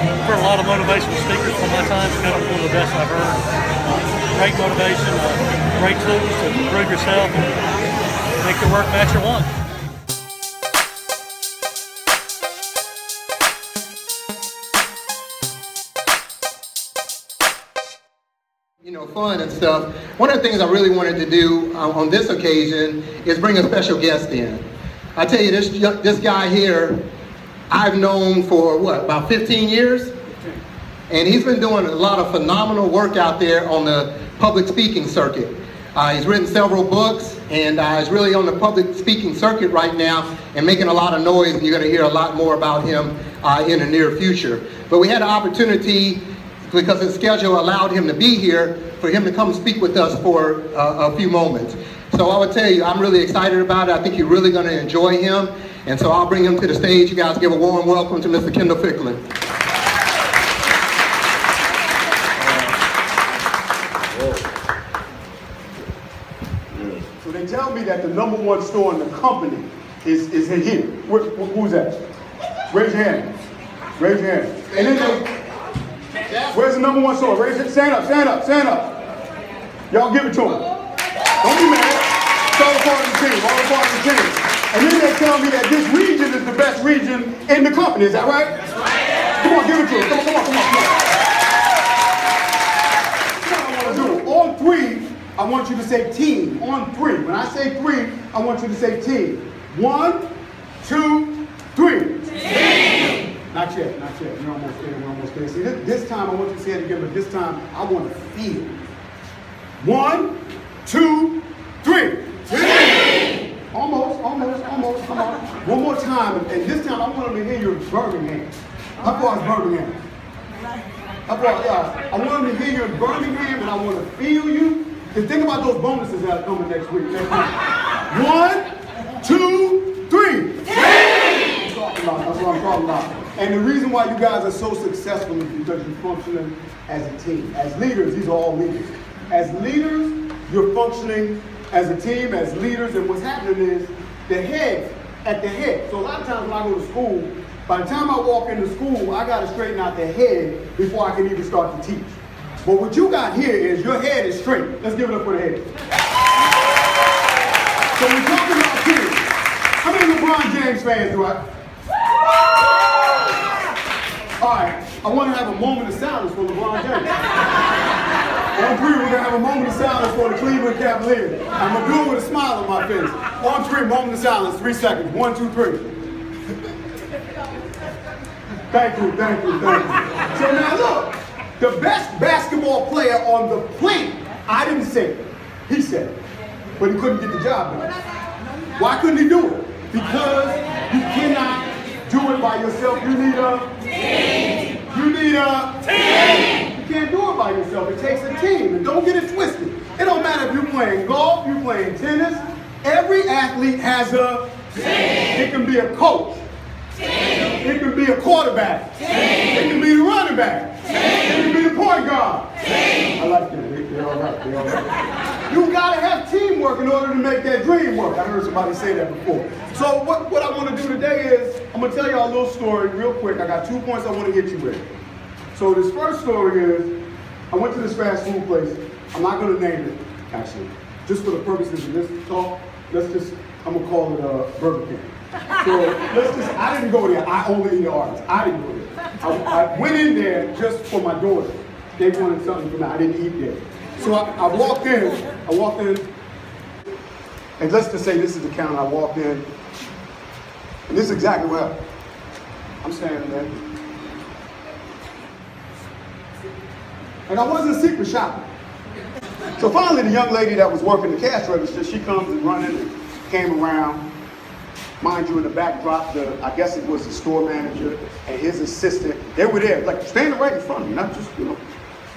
heard a lot of motivational speakers from my time. Kendall's one of the best I've heard. Great motivation, great tools to improve yourself and make your work match your want. Fun and stuff. One of the things I really wanted to do on this occasion is bring a special guest in. I tell you, this guy here, I've known for about 15 years? And he's been doing a lot of phenomenal work out there on the public speaking circuit. He's written several books, and he's really on the public speaking circuit right now and making a lot of noise, and you're going to hear a lot more about him in the near future. But we had an opportunity, because his schedule allowed him to be here, for him to come speak with us for a few moments. So I would tell you, I'm really excited about it. I think you're really going to enjoy him. And so I'll bring him to the stage. You guys give a warm welcome to Mr. Kendall Ficklin. So they tell me that the #1 store in the company is here. Who's that? Raise your hand. Raise your hand. And then where's the #1 store? Raise it. Stand up, stand up, stand up. Y'all give it to him. Don't be mad. It's all part of the team, all part of the team. And then they tell me that this region is the best region in the company. Is that right? That's right. Come on, give it to him. Come on, come on, come on, come on. That's what I want to do. On 3, I want you to say team. On 3. When I say 3, I want you to say team. 1, 2, 3. Team. Not yet, not yet. We're almost there, we're almost there. See, this time I want you to say it again, but this time I want to feel. 1, 2, 3. Team. Almost. Come on. One more time, and this time I want them to hear you in Birmingham. How far is Birmingham? How far? Yeah. I want them to hear you in Birmingham, and I want to feel you. Because think about those bonuses that are coming next week. 1, 2, 3. Team. That's what I'm talking about. And the reason why you guys are so successful is because you're functioning as a team. As leaders, these are all leaders. As leaders, you're functioning as a team, as leaders, and what's happening is the head at the head. So a lot of times when I go to school, by the time I walk into school, I got to straighten out the head before I can even start to teach. But what you got here is your head is straight. Let's give it up for the head. So we're talking about teams. How many LeBron James fans do I? All right, I want to have a moment of silence for LeBron James. On 3, we're going to have a moment of silence for the Cleveland Cavaliers. I'm going to do it with a smile on my face. On 3, moment of silence, 3 seconds. 1, 2, 3. Thank you. So now look, the best basketball player on the planet, I didn't say it, he said it, but he couldn't get the job done. Why couldn't he do it? Because you cannot do it by yourself. You need a team. You need a team. You can't do it by yourself. It takes a team. And don't get it twisted. It don't matter if you're playing golf, you're playing tennis. Every athlete has a team. It can be a coach. Team. It can be a quarterback. Team. It can be the running back. Team. It can be the point guard. Team. I like that. They're all right. They're all right. You gotta have teamwork in order to make that dream work. I heard somebody say that before. So what I want to do today is, I'm going to tell y'all a little story real quick. I got 2 points I want to hit you with. So this first story is, I went to this fast food place. I'm not going to name it, actually. Just for the purposes of this talk, I'm going to call it Burger King. So I didn't go there. I only eat Arby's. I didn't go there. I went in there just for my daughter. They wanted something from me. I didn't eat there. So I walked in, and let's just say this is the counter. I walked in, and this is exactly what happened. I'm standing there. And I wasn't secret shopping. So finally, the young lady that was working the cash register, she comes and running and came around. Mind you, in the backdrop, I guess it was the store manager and his assistant. They were there, like standing right in front of me, not just,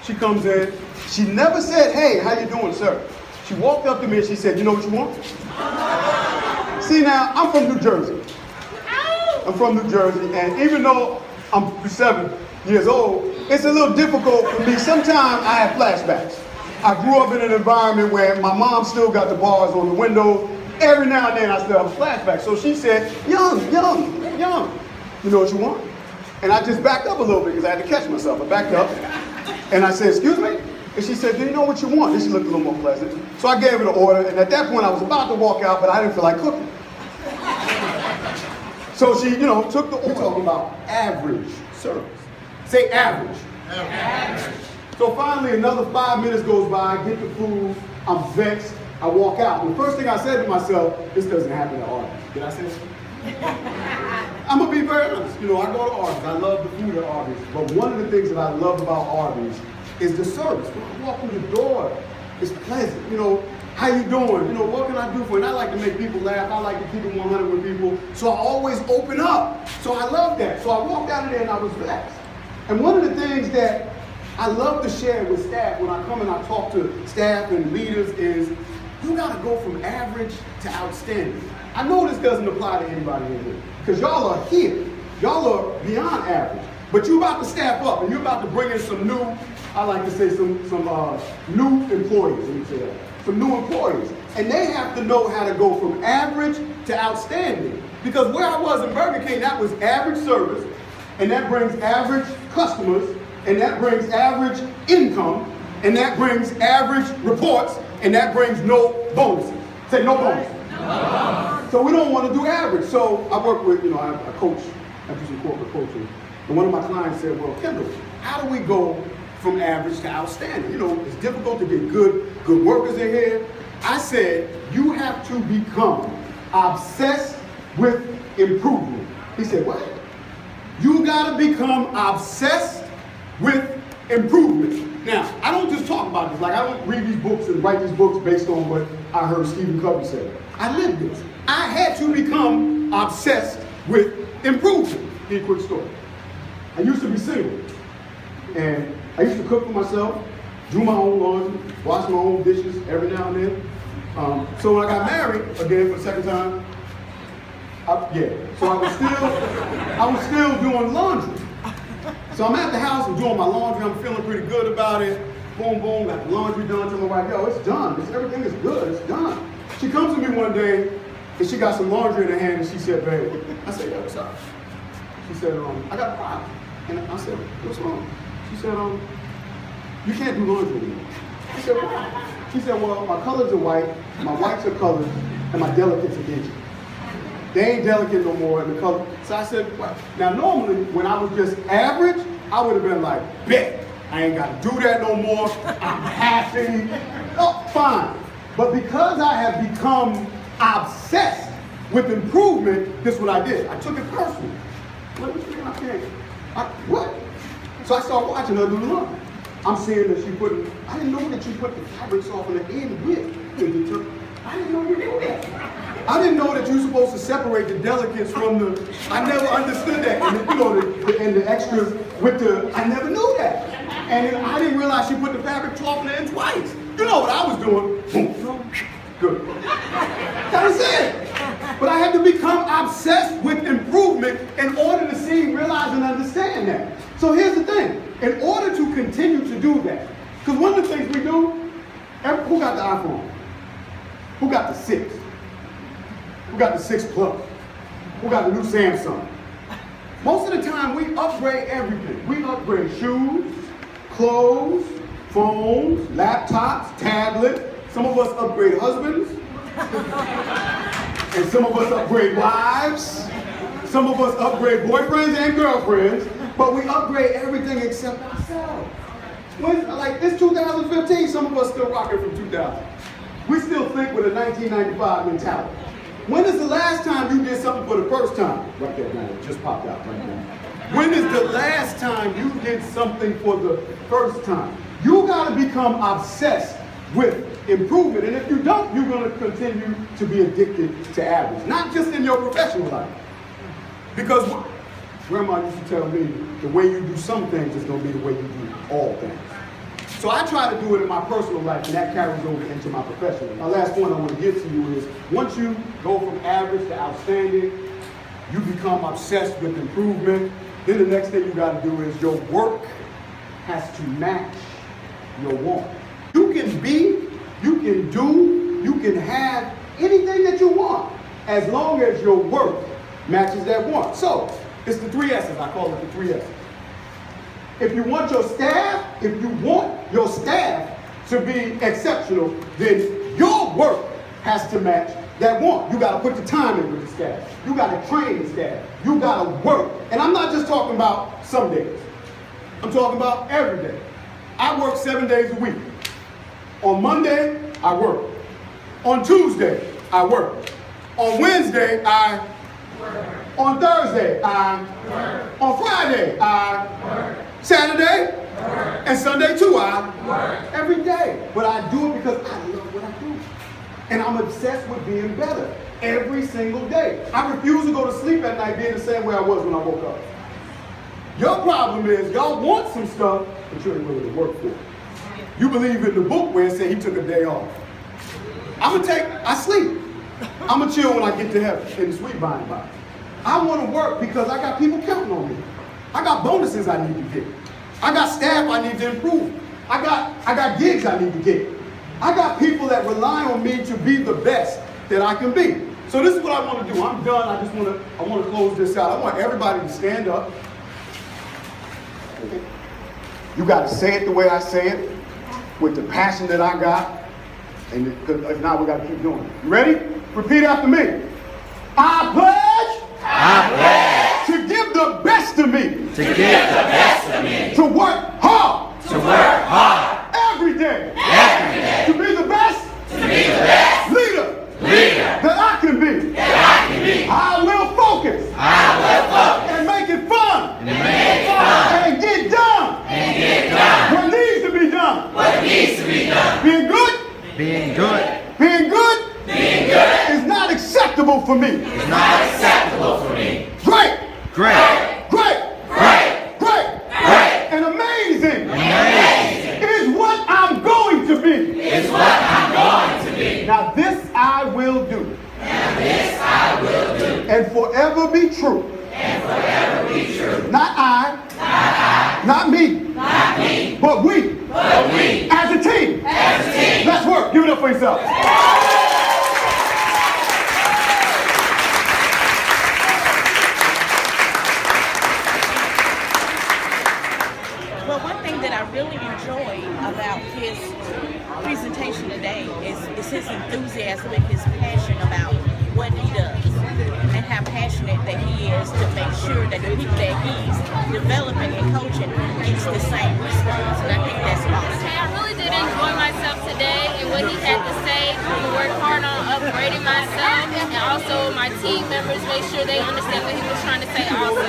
She comes in. She never said, "Hey, how you doing, sir?" She walked up to me and she said, "You know what you want?" See, now, I'm from New Jersey. And even though I'm 7 years old, it's a little difficult for me. Sometimes I have flashbacks. I grew up in an environment where my mom still got the bars on the windows. Every now and then I still have a flashback. So she said, young. You know what you want? And I just backed up a little bit because I had to catch myself. I backed up and I said, excuse me? And she said, do you know what you want? And she looked a little more pleasant. So I gave her the order, and at that point I was about to walk out, but I didn't feel like cooking. So she, took the order. We're talking about average service. Say average. Average. So finally another 5 minutes goes by, I get the food, I'm vexed, I walk out. And the first thing I said to myself, this doesn't happen at Arby. Did I say that? I'm going to be very honest. I go to Arby's. I love the food at Arby's. But one of the things that I love about Arby's is the service. When I walk through the door, it's pleasant. How you doing? What can I do for you? And I like to make people laugh. I like to keep it 100 with people. So I always open up. So I love that. So I walked out of there and I was vexed. And one of the things that I love to share with staff when I come and I talk to staff and leaders is you got to go from average to outstanding. I know this doesn't apply to anybody in here because y'all are here. Y'all are beyond average. But you're about to staff up and you're about to bring in some new, I like to say some new employees. Let me say that. Some new employees. And they have to know how to go from average to outstanding. Because where I was in Burger King, that was average service, and that brings average customers, and that brings average income, and that brings average reports, and that brings no bonuses. Say no bonus. No. So we don't want to do average. So I work with, I coach, I do some corporate coaching. And one of my clients said, well, Kendall, how do we go from average to outstanding? It's difficult to get good workers in here. I said, you have to become obsessed with improvement. He said, what? You got to become obsessed with improvement. Now, I don't just talk about this. Like, I don't read these books and write these books based on what I heard Stephen Covey say. I lived this. I had to become obsessed with improvement. Here's a quick story. I used to be single, and I used to cook for myself, do my own laundry, wash my own dishes every now and then. So when I got married, again for the second time, so I was still doing laundry. So I'm at the house, I'm doing my laundry, I'm feeling pretty good about it. Boom, boom, got the laundry done. Tell my wife, yo, it's done. Everything is good, it's done. She comes to me one day, and she got some laundry in her hand, and she said, babe, I said, yo, what's up? She said, I got a problem. And I said, what's wrong? She said, you can't do laundry anymore. I said, why? She said, well, my colors are white, my whites are colored, and my delicates are dingy. They ain't delicate no more in the color. So I said, well, now normally when I was just average, I would have been like, bet, I ain't got to do that no more. I'm happy. Oh, fine. But because I have become obsessed with improvement, this is what I did. I took it personally. What? So I started watching her do the laundry. I'm seeing that I didn't know that you put the fabrics off on the end with. I didn't know you did that. I didn't know that you're supposed to separate the delicates from I never understood that. And the extras I never knew that. And then I didn't realize she put the fabric off on the end twice. You know what I was doing? Boom. Good. That was it. But I had to become obsessed with improvement in order to realize and understand that. So here's the thing. In order to continue to do that, because one of the things we do, who got the iPhone? Who got the 6? Who got the 6 Plus? Who got the new Samsung? Most of the time we upgrade everything. We upgrade shoes, clothes, phones, laptops, tablets. Some of us upgrade husbands. And some of us upgrade wives. Some of us upgrade boyfriends and girlfriends. But we upgrade everything except ourselves. It's 2015, some of us still rocking from 2000. We still think with a 1995 mentality. When is the last time you did something for the first time? Right there, man, it just popped out right now. When is the last time you did something for the first time? You gotta become obsessed with improvement. And if you don't, you're gonna continue to be addicted to average. Not just in your professional life. Because Grandma used to tell me, the way you do some things is going to be the way you do all things. So I try to do it in my personal life, and that carries over into my professional. My last point I want to give to you is, once you go from average to outstanding, you become obsessed with improvement, then the next thing you got to do is your work has to match your want. You can be, you can do, you can have anything that you want, as long as your work matches that want. So, It's the 3 S's. I call it the 3 S's. If you want your staff to be exceptional, then your work has to match that want. You got to put the time in with the staff. You got to train the staff. You got to work. And I'm not just talking about some days. I'm talking about every day. I work 7 days a week. On Monday, I work. On Tuesday, I work. On Wednesday, I work. On Thursday, I work. On Friday, I work. Saturday, work. And Sunday too, I work. Every day. But I do it because I love what I do. And I'm obsessed with being better every single day. I refuse to go to sleep at night being the same way I was when I woke up. Your problem is y'all want some stuff, but you ain't willing to work for it. You believe in the book where it said he took a day off. I sleep. I'm going to chill when I get to heaven in the sweet by and by. I want to work because I got people counting on me. I got bonuses I need to get. I got staff I need to improve. I got gigs I need to get. I got people that rely on me to be the best that I can be. So this is what I want to do. I'm done. I want to close this out. I want everybody to stand up. You got to say it the way I say it, with the passion that I got. And if not, we got to keep doing it. You ready? Repeat after me. I pledge to give the best of me. To work hard. Every day. To be the best. Leader. That I can be. I will focus. And make it fun. And get done. What needs to be done. Being good. Being good is not acceptable for me. Great. And amazing is what I'm going to be. Now this I will do. And forever be true. Not I. Not me. But we. As a team. Let's work. Give it up for yourself. Well, one thing that I really enjoy about his presentation today is his enthusiasm and his passion about what he does, and how passionate that he is to make sure that the people that he's developing and coaching gets the same response. And I think that's awesome. I really did enjoy myself today and what he had to say. I worked hard on upgrading myself, and also my team members made sure they understand what he was trying to say also.